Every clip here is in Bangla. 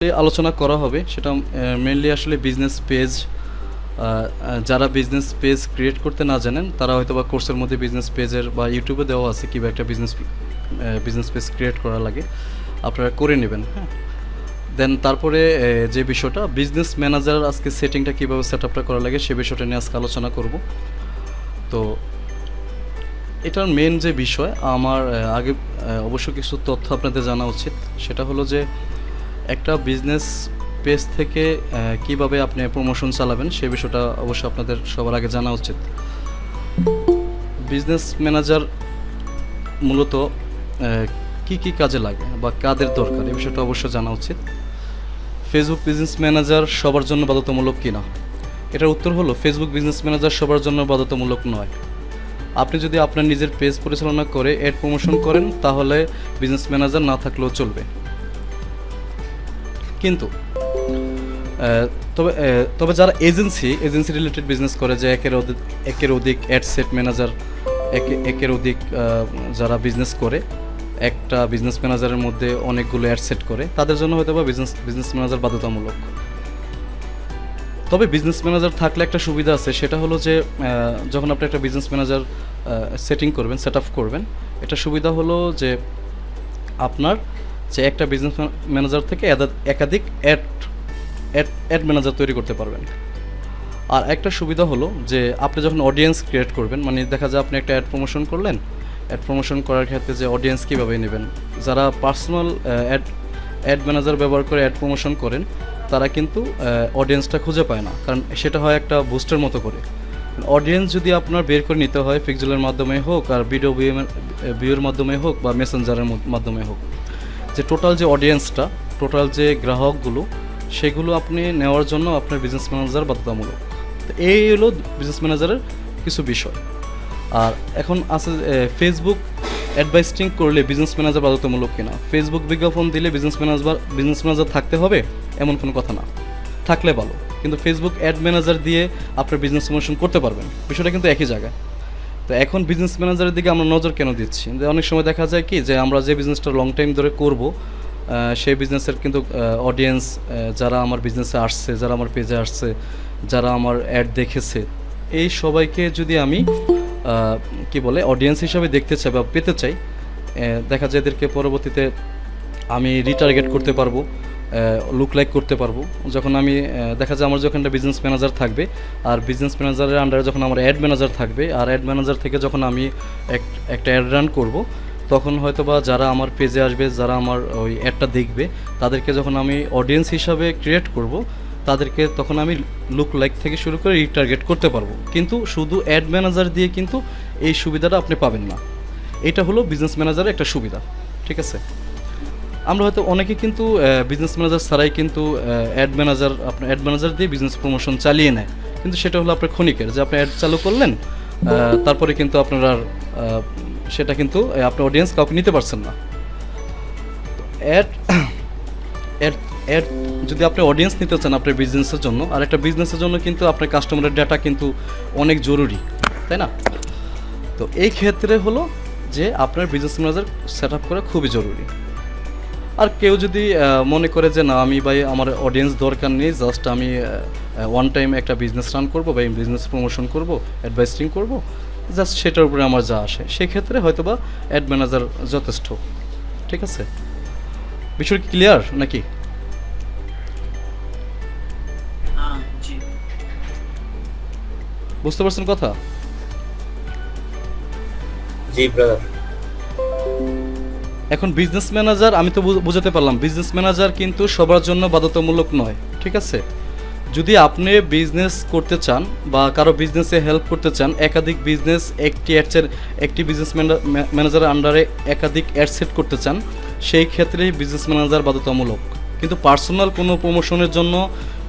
আলোচনা করা হবে সেটা মেইনলি আসলে বিজনেস পেজ। যারা বিজনেস পেজ ক্রিয়েট করতে না জানেন তারা হয়তো বা কোর্সের মধ্যে বিজনেস পেজের বা ইউটিউবে দেওয়া আছে কীভাবে একটা বিজনেস পেজ ক্রিয়েট করা লাগে, আপনারা করে নেবেন। হ্যাঁ, দেন তারপরে যে বিষয়টা বিজনেস ম্যানেজার আজকে সেটিংটা কীভাবে সেট আপটা করা লাগে সে বিষয়টা নিয়ে আজকে আলোচনা করব। তো এটার মেন যে বিষয় আমার আগে অবশ্য কিছু তথ্য আপনাদের জানা উচিত। সেটা হলো যে একটা বিজনেস পেজ থেকে কিভাবে আপনি প্রমোশন চালাবেন সে বিষয়টা অবশ্য আপনাদের সবার আগে জানা উচিত। বিজনেস ম্যানেজার মূলত কি কাজে লাগে বা কাদের দরকার এই বিষয়টা অবশ্য জানা উচিত। ফেসবুক বিজনেস ম্যানেজার সবার জন্য বাধ্যতামূলক কিনা, এটার উত্তর হলো ফেসবুক বিজনেস ম্যানেজার সবার জন্য বাধ্যতামূলক নয়। আপনি যদি আপনার নিজের পেজ পরিচালনা করে অ্যাড প্রমোশন করেন তাহলে বিজনেস ম্যানেজার না থাকলেও চলবে। কিন্তু তবে যারা এজেন্সি রিলেটেড বিজনেস করে, যে একের অধিক অ্যাড সেট ম্যানেজার, একের অধিক যারা বিজনেস করে, একটা বিজনেস ম্যানেজারের মধ্যে অনেকগুলো অ্যাড সেট করে, তাদের জন্য হয়তো বা বিজনেস ম্যানেজার বাধ্যতামূলক। তবে বিজনেস ম্যানেজার থাকলে একটা সুবিধা আছে, সেটা হলো যে যখন আপনি একটা বিজনেস ম্যানেজার সেটিং করবেন, সেট আপ করবেন, এটা সুবিধা হলো যে আপনার যে একটা বিজনেস ম্যানেজার থেকে একাধিক অ্যাড ম্যানেজার তৈরি করতে পারবেন। আর একটা সুবিধা হলো যে আপনি যখন অডিয়েন্স ক্রিয়েট করবেন, মানে দেখা যায় আপনি একটা অ্যাড প্রমোশন করলেন, অ্যাড প্রমোশন করার ক্ষেত্রে যে অডিয়েন্স কীভাবে নেবেন, যারা পার্সোনাল অ্যাড ম্যানেজার ব্যবহার করে অ্যাড প্রমোশন করেন তারা কিন্তু অডিয়েন্সটা খুঁজে পায় না, কারণ সেটা হয় একটা বুস্টের মতো করে। অডিয়েন্স যদি আপনার বের করে নিতে হয় পিক্সেলের মাধ্যমে হোক, আর ভিডিও ভিউয়ের মাধ্যমে হোক, বা মেসেঞ্জারের মাধ্যমে হোক, যে টোটাল যে অডিয়েন্সটা, টোটাল যে গ্রাহকগুলো, সেগুলো আপনি নেওয়ার জন্য আপনার বিজনেস ম্যানেজার বাধ্যতামূলক। তো এই হলো বিজনেস ম্যানেজারের কিছু বিষয়। আর এখন আছে ফেসবুক অ্যাডভাইসিং করলে বিজনেস ম্যানেজার বাধ্যতামূলক কিনা। ফেসবুক বিজ্ঞাপন দিলে বিজনেস ম্যানেজার থাকতে হবে এমন কোনো কথা না, থাকলে ভালো, কিন্তু ফেসবুক অ্যাড ম্যানেজার দিয়ে আপনার বিজনেস প্রমোশন করতে পারবেন, বিষয়টা কিন্তু একই জায়গায়। তো এখন বিজনেস ম্যানেজারের দিকে আমরা নজর কেন দিচ্ছি, যে অনেক সময় দেখা যায় কি যে আমরা যে বিজনেসটা লং টাইম ধরে করব, সেই বিজনেসের কিন্তু অডিয়েন্স যারা আমার বিজনেসে আসছে, যারা আমার পেজে আসছে, যারা আমার অ্যাড দেখেছে, এই সবাইকে যদি আমি কি বলে অডিয়েন্স হিসাবে দেখতে চাই বা পেতে চাই, দেখা যায় এদেরকে পরবর্তীতে আমি রিটার্গেট করতে পারবো, লুক লাইক করতে পারবো। যখন আমি দেখা যায় আমার যখন একটা বিজনেস ম্যানেজার থাকবে, আর বিজনেস ম্যানেজারের আন্ডারে যখন আমার অ্যাড ম্যানেজার থাকবে, আর অ্যাড ম্যানেজার থেকে যখন আমি একটা অ্যাড রান করব, তখন হয়তো বা যারা আমার পেজে আসবে, যারা আমার ওই অ্যাডটা দেখবে, তাদেরকে যখন আমি অডিয়েন্স হিসাবে ক্রিয়েট করব, তাদেরকে তখন আমি লুক লাইক থেকে শুরু করে রিটার্গেট করতে পারবো। কিন্তু শুধু অ্যাড ম্যানেজার দিয়ে কিন্তু এই সুবিধাটা আপনি পাবেন না। এটা হলো বিজনেস ম্যানেজারের একটা সুবিধা, ঠিক আছে। আমরা হয়তো অনেকে কিন্তু বিজনেস ম্যানেজার ছাড়াই কিন্তু আপনার অ্যাড ম্যানেজার দিয়ে বিজনেস প্রমোশন চালিয়ে নেয়, কিন্তু সেটা হলো আপনার ক্ষণিকের, যে আপনি অ্যাড চালু করলেন, তারপরে কিন্তু আপনার আর সেটা কিন্তু আপনার অডিয়েন্স কাউকে নিতে পারছেন না। অ্যাড যদি আপনি অডিয়েন্স নিতে চান আপনার বিজনেসের জন্য, আর একটা বিজনেসের জন্য কিন্তু আপনার কাস্টমারের ডাটা কিন্তু অনেক জরুরি, তাই না? তো এই ক্ষেত্রে হলো যে আপনার বিজনেস ম্যানেজার সেট আপ করা খুবই জরুরি। আর কেউ যদি মনে করে যে না, আমি ভাই আমার অডিয়েন্স দরকার নেই, জাস্ট আমি ওয়ান টাইম একটা বিজনেস রান করবো বা বিজনেস প্রমোশন করবো, অ্যাডভাইসিং করবো, জাস্ট সেটার উপরে আমার যা আসে, সেক্ষেত্রে হয়তো বা অ্যাড ম্যানেজার যথেষ্ট, ঠিক আছে। বিষয় ক্লিয়ার নাকি? বুঝতে পারছেন কথা? জি ব্রাদার। এখন বিজনেস ম্যানেজার আমি তো বুঝাতে পারলাম, বিজনেস ম্যানেজার কিন্তু সবার জন্য বাধ্যতামূলক নয়, ঠিক আছে। যদি আপনি বিজনেস করতে চান বা কারো বিজনেসে হেল্প করতে চান, একাধিক বিজনেস একটি বিজনেস ম্যানেজারের আন্ডারে একাধিক অ্যাড সেট করতে চান, সেই ক্ষেত্রে বিজনেস ম্যানেজার বাধ্যতামূলক। কিন্তু পার্সোনাল কোনো প্রমোশনের জন্য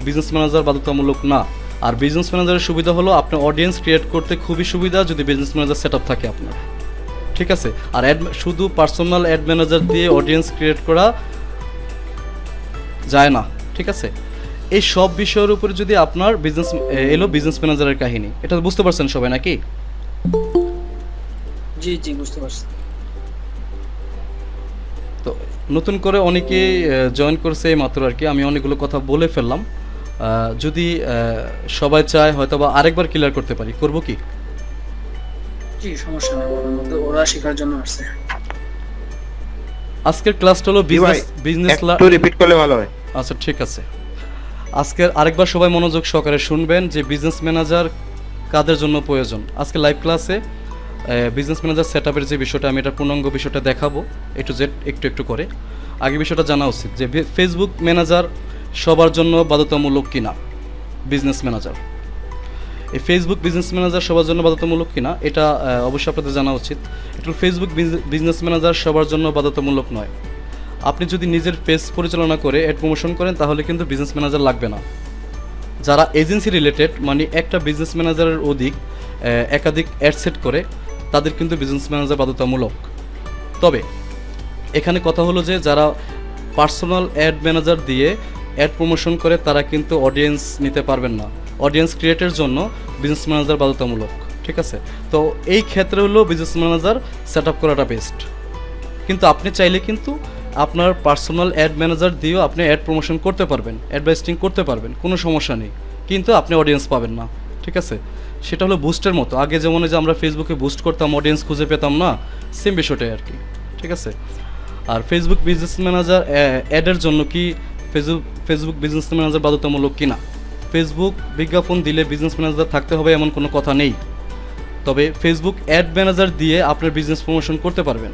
বিজনেস ম্যানেজার বাধ্যতামূলক না। আর বিজনেস ম্যানেজারের সুবিধা হলো আপনার অডিয়েন্স ক্রিয়েট করতে খুবই সুবিধা যদি বিজনেস ম্যানেজার সেট আপ থাকে আপনার, ঠিক আছে। আর শুধু পার্সোনাল অ্যাড ম্যানেজার দিয়ে অডিয়েন্স ক্রিয়েট করা যায় না, ঠিক আছে। এই সব বিষয়ের উপরে যদি আপনার বিজনেস ম্যানেজারের কাহিনী, এটা বুঝতে পারছেন সবাই নাকি? জি জি বুঝতে পারছি। তো নতুন করে অনেকেই জয়েন করছে এই মাত্র আর কি, আমি অনেকগুলো কথা বলে ফেললাম। যদি সবাই চায় হয়তো বা আরেকবার ক্লিয়ার করতে পারি, করব কি? জি সমস্যা নেই, ওর মধ্যে ওরা শেখার জন্য আসছে। আজকের ক্লাসটা হলো বিজনেস একটু রিপিট করলে ভালো হয়। আচ্ছা ঠিক আছে, আজকের আরেকবার সবাই মনোযোগ সহকারে শুনবেন যে বিজনেস ম্যানেজার কাদের জন্য প্রয়োজন। আজকে লাইভ ক্লাসে বিজনেস ম্যানেজার সেটআপের যে বিষয়টা, আমি এটা পূর্ণাঙ্গ বিষয়টা দেখাবো একটু জেড একটু একটু করে। আগে বিষয়টা জানা উচিত যে ফেসবুক ম্যানেজার সবার জন্য বাধ্যতামূলক কিনা। বিজনেস ম্যানেজার, এই ফেসবুক বিজনেস ম্যানেজার সবার জন্য বাধ্যতামূলক কিনা এটা অবশ্যই আপনাদের জানা উচিত। একটু ফেসবুক বিজনেস ম্যানেজার সবার জন্য বাধ্যতামূলক নয়। আপনি যদি নিজের পেজ পরিচালনা করে অ্যাড প্রমোশন করেন তাহলে কিন্তু বিজনেস ম্যানেজার লাগবে না। যারা এজেন্সি রিলেটেড মানে একটা বিজনেস ম্যানেজারের অধিক একাধিক অ্যাড সেট করে তাদের কিন্তু বিজনেস ম্যানেজার বাধ্যতামূলক। তবে এখানে কথা হলো যে যারা পার্সোনাল অ্যাড ম্যানেজার দিয়ে অ্যাড প্রমোশন করে তারা কিন্তু অডিয়েন্স নিতে পারবেন না। অডিয়েন্স ক্রিয়েটের জন্য বিজনেস ম্যানেজার বাধ্যতামূলক, ঠিক আছে? তো এই ক্ষেত্রে হলো বিজনেস ম্যানেজার সেট আপ করাটা বেস্ট। কিন্তু আপনি চাইলে কিন্তু আপনার পার্সোনাল অ্যাড ম্যানেজার দিয়েও আপনি অ্যাড প্রমোশন করতে পারবেন, অ্যাডভার্টাইজিং করতে পারবেন, কোনো সমস্যা নেই, কিন্তু আপনি অডিয়েন্স পাবেন না, ঠিক আছে? সেটা হলো বুস্টের মতো। আগে যেমন যে আমরা ফেসবুকে বুস্ট করতাম, অডিয়েন্স খুঁজে পেতাম না, সেম বিষয়টাই আর কি, ঠিক আছে? আর ফেসবুক বিজনেস ম্যানেজার অ্যাডের জন্য কি ফেসবুক বিজনেস ম্যানেজার বাধ্যতামূলক কিনা? ফেসবুক বিজ্ঞাপন দিলে বিজনেস ম্যানেজার থাকতে হবে এমন কোনো কথা নেই। তবে ফেসবুক অ্যাড ম্যানেজার দিয়ে আপনার বিজনেস প্রমোশন করতে পারবেন।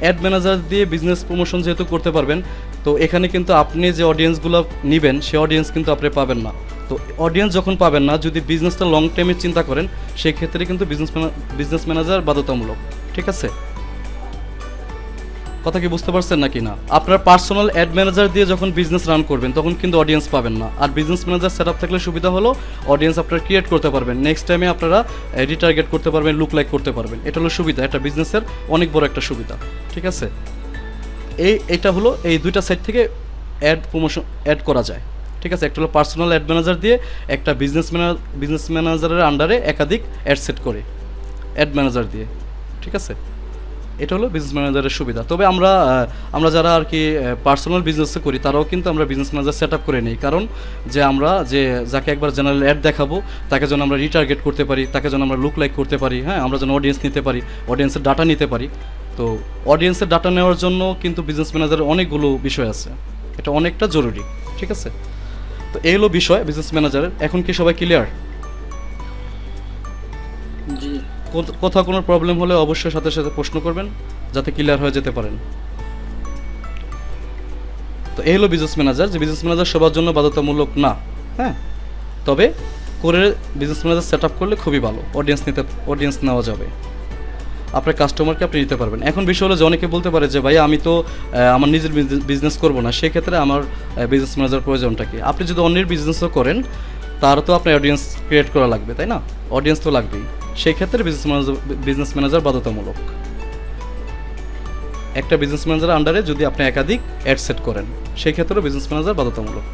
অ্যাড ম্যানেজার দিয়ে বিজনেস প্রমোশন যেহেতু করতে পারবেন, তো এখানে কিন্তু আপনি যে অডিয়েন্সগুলো নেবেন সে অডিয়েন্স কিন্তু আপনি পাবেন না। তো অডিয়েন্স যখন পাবেন না, যদি বিজনেসটা লং টাইমে চিন্তা করেন সেই ক্ষেত্রে কিন্তু বিজনেস ম্যানেজার বাধ্যতামূলক, ঠিক আছে? কথা কি বুঝতে পারছেন নাকি না? আপনার পার্সোনাল অ্যাড ম্যানেজার দিয়ে যখন বিজনেস রান করবেন তখন কিন্তু অডিয়েন্স পাবেন না। আর বিজনেস ম্যানেজার সেট আপ থাকলে সুবিধা হলো অডিয়েন্স আপনারা ক্রিয়েট করতে পারবেন, নেক্সট টাইমে আপনারা রিটার্গেট করতে পারবেন, লুক লাইক করতে পারবেন। এটা হলো সুবিধা, একটা বিজনেসের অনেক বড় একটা সুবিধা, ঠিক আছে? এটা হলো এই দুইটা সাইড থেকে অ্যাড করা যায়, ঠিক আছে? একটা হলো পার্সোনাল অ্যাড ম্যানেজার দিয়ে, একটা বিজনেস ম্যানেজারের আন্ডারে একাধিক অ্যাড সেট করে অ্যাড ম্যানেজার দিয়ে, ঠিক আছে? এটা হলো বিজনেস ম্যানেজারের সুবিধা। তবে আমরা যারা আর কি পার্সোনাল বিজনেসে করি তারাও কিন্তু আমরা বিজনেস ম্যানেজার সেট আপ করে নিই, কারণ যে আমরা যাকে একবার জেনারেল অ্যাড দেখাবো তাকে যেন আমরা রিটার্গেট করতে পারি, তাকে যেন আমরা লুক লাইক করতে পারি, হ্যাঁ, আমরা যেন অডিয়েন্স নিতে পারি, অডিয়েন্সের ডাটা নিতে পারি। তো অডিয়েন্সের ডাটা নেওয়ার জন্য কিন্তু বিজনেস ম্যানেজারের অনেকগুলো বিষয় আছে, এটা অনেকটা জরুরি, ঠিক আছে? তো এই হলো বিষয় বিজনেস ম্যানেজারের। এখন কি সবাই ক্লিয়ার? জি কোথাও কোনো প্রবলেম হলে অবশ্যই সাথে সাথে প্রশ্ন করবেন যাতে ক্লিয়ার হয়ে যেতে পারেন। তো এই হলো বিজনেস ম্যানেজার, যে বিজনেস ম্যানেজার সবার জন্য বাধ্যতামূলক না, হ্যাঁ, তবে করে বিজনেস ম্যানেজার সেট আপ করলে খুবই ভালো, অডিয়েন্স নেওয়া যাবে, আপনার কাস্টমারকে আপনি নিতে পারবেন। এখন বিষয় হলো যে অনেকে বলতে পারে যে ভাই আমি তো আমার নিজের বিজনেস করবো না, সেক্ষেত্রে আমার বিজনেস ম্যানেজার প্রয়োজনটা কি? আপনি যদি অন্যের বিজনেসও করেন তার তো আপনার অডিয়েন্স ক্রিয়েট করা লাগবে, তাই না? অডিয়েন্স তো লাগবেই, সেই ক্ষেত্রে বিজনেস ম্যানেজার বাধ্যতামূলক। একটা বিজনেস ম্যানেজার আন্ডারে যদি আপনি একাধিক অ্যাড সেট করেন সেই ক্ষেত্রেও বিজনেস ম্যানেজার বাধ্যতামূলক।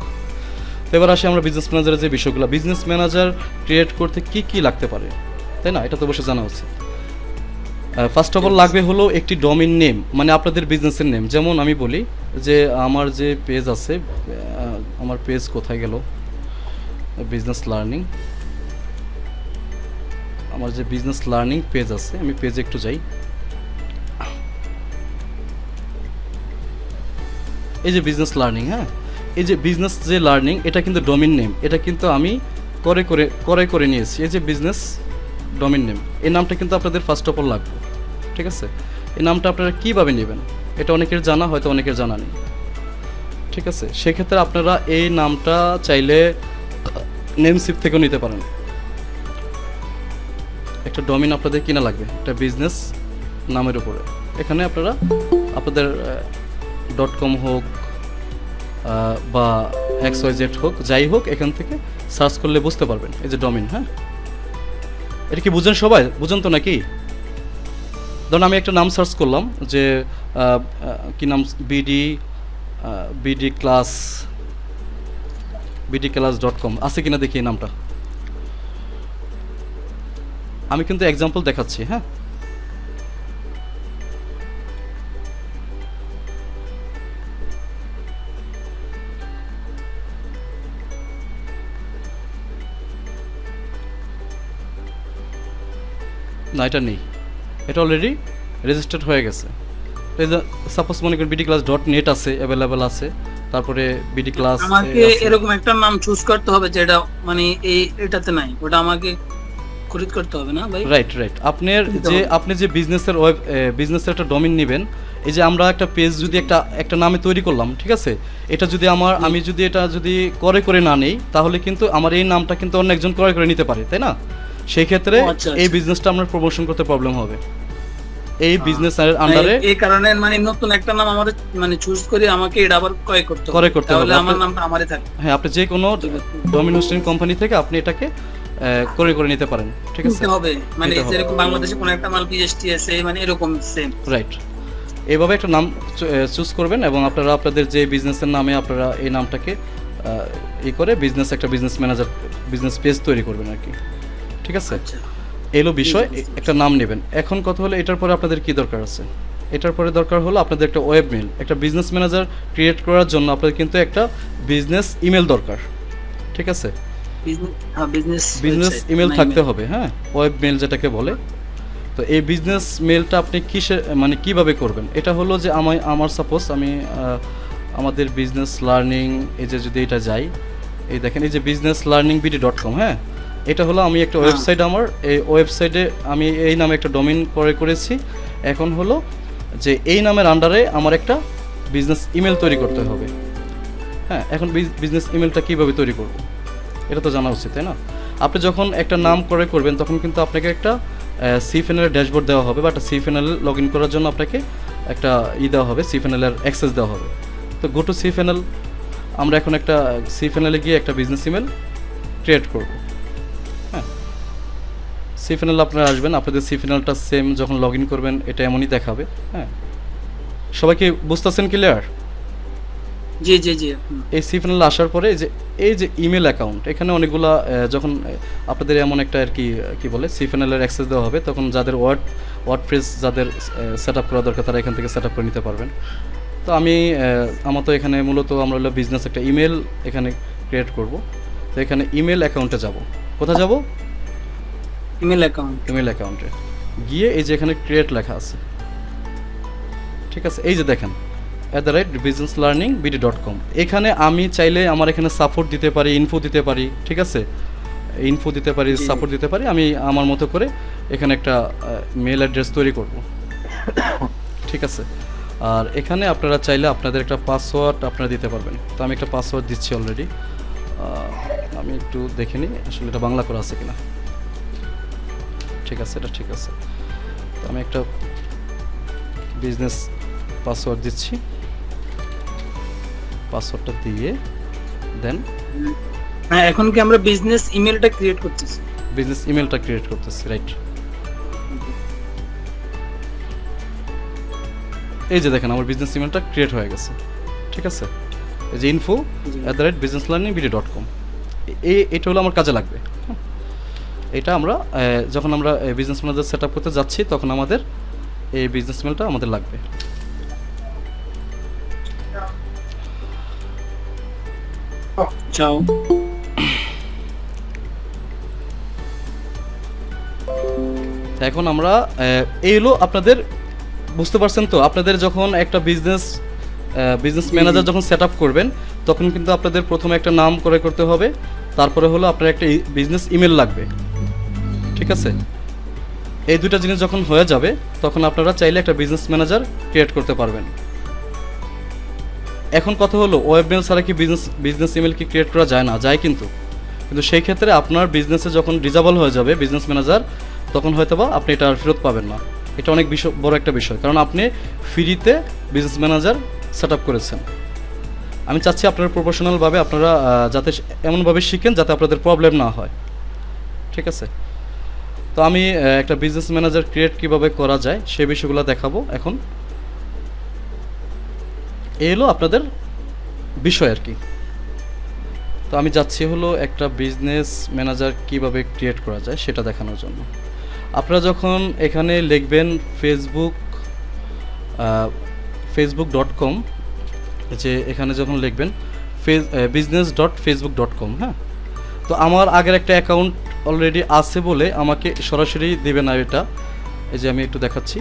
তো এবার আসি আমরা বিজনেস ম্যানেজারের যে বিষয়গুলো, বিজনেস ম্যানেজার ক্রিয়েট করতে কি কি লাগতে পারে, তাই না? এটা তো অবশ্যই জানা উচিত। ফার্স্ট অফ অল লাগবে হলো একটি ডোমেইন নেম, মানে আপনাদের বিজনেসের নেম। যেমন আমি বলি যে আমার যে পেজ আছে, আমার পেজ কোথায় গেল, বিজনেস লার্নিং, আমার যে বিজনেস লার্নিং পেজ আছে, আমি পেজে একটু যাই। এই যে বিজনেস লার্নিং, হ্যাঁ, এই যে বিজনেস যে লার্নিং, এটা কিন্তু ডোমেইন নেম, এটা কিন্তু আমি করে নিয়েছি। এই যে বিজনেস ডোমেইন নেম, এই নামটা কিন্তু আপনাদের ফার্স্ট অফ অল লাগবে, ঠিক আছে? এই নামটা আপনারা কীভাবে নেবেন এটা অনেকের জানা, হয়তো অনেকের জানা নেই, ঠিক আছে? সেক্ষেত্রে আপনারা এই নামটা চাইলে নেমশিপ থেকেও নিতে পারেন। একটা ডোমেইন আপনাদের কিনা লাগবে একটা বিজনেস নামের উপরে, এখানে আপনারা আপনাদের .com হোক বা XYZ হোক, যাই হোক, এখান থেকে সার্চ করলে বুঝতে পারবেন। এই যে ডোমেইন, হ্যাঁ, এটা কি বুঝেন সবাই? বুঝেন তো নাকি? ধরুন আমি একটা নাম সার্চ করলাম যে কি নাম, bdclass.com আছে কিনা দেখি এই নামটা। আমি কিন্তু এক্সাম্পল দেখাচ্ছি, হ্যাঁ। না, এটা নেই, এটা অলরেডি রেজিস্টার্ড হয়ে গেছে। তো এই যে সাপোজ মনে করেন বিডি ক্লাস ডট নেট আছে, অ্যাভেলেবেল আছে, তারপরে বিডি ক্লাস আমাকে এরকম একটা নাম চুজ করতে হবে যেটা মানে এটাতে নাই, ওটা আমাকে খরিদ করতে হবে না ভাই? Right right. আপনি যে বিজনেসের ওয়েব বিজনেসের একটা ডোমেইন নেবেন, এই যে আমরা একটা পেজ যদি একটা নামে তৈরি করলাম, ঠিক আছে, এটা যদি আমি যদি এটা যদি করে না নেই, তাহলে কিন্তু আমার এই নামটা কিন্তু অন্য একজন করে নিতে পারে, তাই না? সেই ক্ষেত্রে আচ্ছা, এই আচ্ছা। বিজনেসটা আপনার প্রমোশন করতে প্রবলেম হবে। এই বিজনেসের আন্ডারে এই কারণে মানে নতুন একটা নাম আমার মানে চুজ করে আমাকে এটা আবার ক্রয় করতে হবে, ক্রয় করতে হবে। তাহলে আমার নামটা আমারই থাকে। হ্যাঁ, আপনি যে কোনো ডোমেইন হোস্টিং কোম্পানি থেকে আপনি এটাকে করে নিতে পারেন, ঠিক আছে? নিতে হবে মানে নিতে হবে। যেরকম বাংলাদেশে কোনো একটা মাল পিএসটি আছে মানে এরকম সেম। রাইট। এইভাবে একটা নাম চুজ করবেন এবং আপনারা আপনাদের যে বিজনেসের নামে আপনারা এই নামটাকে করে একটা বিজনেস ম্যানেজার বিজনেস পেজ তৈরি করবেন আর কি, ঠিক আছে? আচ্ছা, এলো বিষয়, একটা নাম নেবেন। এখন কথা হলো এটার পরে আপনাদের কি দরকার আছে? এটার পরে দরকার হলো আপনাদের একটা ওয়েব মেইল। একটা বিজনেস ম্যানেজার ক্রিয়েট করার জন্য আপনাদের কিন্তু একটা বিজনেস ইমেল দরকার, ঠিক আছে? বিজনেস ইমেল থাকতে হবে, হ্যাঁ, ওয়েব মেইল যেটাকে বলে। তো এই বিজনেস মেইলটা আপনি মানে কিভাবে করবেন? এটা হলো যে আমার সাপোজ আমি আমাদের বিজনেস লার্নিং এই যে যদি এটা যাই, এই দেখেন এই যে businessllearningbd.com, হ্যাঁ, এটা হলো আমি একটা ওয়েবসাইট, আমার এই ওয়েবসাইটে আমি এই নামে একটা ডোমেইন করেছি। এখন হলো যে এই নামের আন্ডারে আমার একটা বিজনেস ইমেল তৈরি করতে হবে। হ্যাঁ, এখন বিজনেস ইমেলটা কীভাবে তৈরি করব এটা তো জানা উচিত, তাই না? আপনি যখন একটা নাম করবেন তখন কিন্তু আপনাকে একটা সিফএনএল ড্যাশবোর্ড দেওয়া হবে, বা একটা সিফএনএল লগ ইন করার জন্য আপনাকে একটা দেওয়া হবে, সিফএনএলের অ্যাক্সেস দেওয়া হবে। তো গো টু সিফএনএল, আমরা এখন একটা সিফএনএলে গিয়ে একটা বিজনেস ইমেল ক্রিয়েট করব। হ্যাঁ, সিফএনএল আপনারা আসবেন, আপনাদের সিফএনএলটা সেম যখন লগ ইন করবেন এটা এমনই দেখাবে। হ্যাঁ, সবাই কি বুঝতেছেন ক্লিয়ার? জি জি জি। এই সিফএনএল আসার পরে এই যে ইমেল অ্যাকাউন্ট, এখানে অনেকগুলা যখন আপনাদের এমন একটা আর কি বলে সিফএনএলের অ্যাক্সেস দেওয়া হবে, তখন যাদের ওয়ার্ডপ্রেস যাদের সেট আপ করা দরকার তারা এখান থেকে সেট আপ করে নিতে পারবেন। তো আমার তো এখানে মূলত আমরা হলো বিজনেস একটা ইমেল এখানে ক্রিয়েট করব। তো এখানে ইমেল অ্যাকাউন্টে যাব। কোথায় যাব? ইমেল অ্যাকাউন্টে গিয়ে এই যে এখানে ক্রিয়েট লেখা আছে, ঠিক আছে? এই যে দেখেন @businesslearningbd.com, এখানে আমি চাইলে আমার এখানে সাপোর্ট দিতে পারি, ইনফো দিতে পারি, ঠিক আছে? ইনফো দিতে পারি, সাপোর্ট দিতে পারি। আমি আমার মতো করে এখানে একটা মেল অ্যাড্রেস তৈরি করব, ঠিক আছে? আর এখানে আপনারা চাইলে আপনাদের একটা পাসওয়ার্ড আপনারা দিতে পারবেন। তো আমি একটা পাসওয়ার্ড দিচ্ছি অলরেডি। আমি একটু দেখে নিই আসলে এটা বাংলা করা আছে কিনা। ঠিক আছে, এটা ঠিক আছে। তো আমি একটা বিজনেস পাসওয়ার্ড দিচ্ছি। পাসওয়ার্ডটা দিয়ে দেন হ্যাঁ, এখন কি আমরা বিজনেস ইমেলটা ক্রিয়েট করতেছি? বিজনেস ইমেলটা ক্রিয়েট করতেছি, রাইট? এই যে দেখেন আমার বিজনেস ইমেলটা ক্রিয়েট হয়ে গেছে, ঠিক আছে? এই যে info@businesslearningbd.com, এটা হলো আমার কাজে লাগবে। এটা আমরা যখন আমরা বিজনেস ম্যানেজার সেট আপ করতে যাচ্ছি তখন আমাদের এই বিজনেস ইমেলটা আমাদের লাগবে। চাও এখন আমরা এই হলো আপনাদের, বুঝতে পারছেন তো? আপনাদের যখন একটা বিজনেস ম্যানেজার যখন সেট আপ করবেন তখন কিন্তু আপনাদের প্রথমে একটা নাম করতে হবে, তারপরে হলো আপনার একটা বিজনেস ইমেল লাগবে, ঠিক আছে? এই দুটো জিনিস যখন হয়ে যাবে তখন আপনারা চাইলে একটা বিজনেস ম্যানেজার ক্রিয়েট করতে পারবেন। এখন কথা হলো ওয়েব মেল ছাড়া কি বিজনেস ইমেল কি ক্রিয়েট করা যায় না? যায়, কিন্তু সেই ক্ষেত্রে আপনার বিজনেসে যখন ডিজেবল হয়ে যাবে বিজনেস ম্যানেজার, তখন হয়তোবা আপনি এটা আর ফেরত পাবেন না। এটা অনেক বড় একটা বিষয়, কারণ আপনি ফ্রিতে বিজনেস ম্যানেজার সেট আপ করেছেন। আমি চাচ্ছি আপনারা প্রফেশনালভাবে আপনারা যাতে এমনভাবে শিখেন যাতে আপনাদের প্রবলেম না হয়, ঠিক আছে? তো আমি একটা বিজনেস ম্যানেজার ক্রিয়েট কিভাবে করা যায় সেই বিষয়গুলো দেখাবো এখন। এই হলো আপনাদের বিষয় আর কি। তো আমি যাচ্ছি হলো একটা বিজনেস ম্যানেজার কিভাবে ক্রিয়েট করা যায় সেটা দেখানোর জন্য। আপনারা যখন এখানে লিখবেন facebook.com, যে এখানে যখন লিখবেন business.facebook.com, হ্যাঁ, তো আমার আগের একটা অ্যাকাউন্ট অলরেডি আছে বলে আমাকে সরাসরি দেবে না এটা। এই যে আমি একটু দেখাচ্ছি,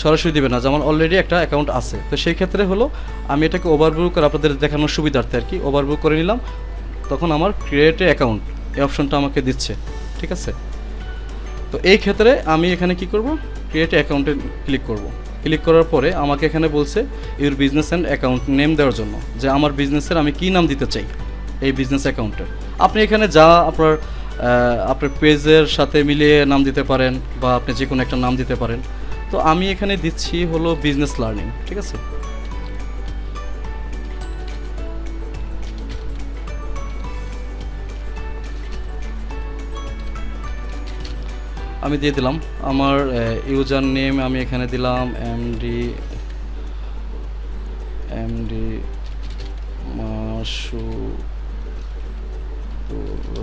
সরাসরি দিবে না, যেমন অলরেডি একটা অ্যাকাউন্ট আছে। তো সেই ক্ষেত্রে হলো আমি এটাকে ওভারভিউ করে আপনাদের দেখানোর সুবিধার্থে আর কি ওভারভিউ করে নিলাম, তখন আমার ক্রিয়েট অ্যাকাউন্ট এই অপশনটা আমাকে দিচ্ছে, ঠিক আছে। তো এই ক্ষেত্রে আমি এখানে কি করব, ক্রিয়েট অ্যাকাউন্টে ক্লিক করব। ক্লিক করার পরে আমাকে এখানে বলছে your business and account name দেওয়ার জন্য, যে আমার বিজনেসের আমি কী নাম দিতে চাই এই বিজনেস অ্যাকাউন্টের। আপনি এখানে যা আপনার পেজের সাথে মিলিয়ে নাম দিতে পারেন, বা আপনি যে কোনো একটা নাম দিতে পারেন। তো আমি এখানে দিচ্ছি হলো বিজনেস লার্নিং, ঠিক আছে। আমি দিয়ে দিলাম আমার ইউজার নেম, আমি এখানে দিলাম এমডি মাসুদুর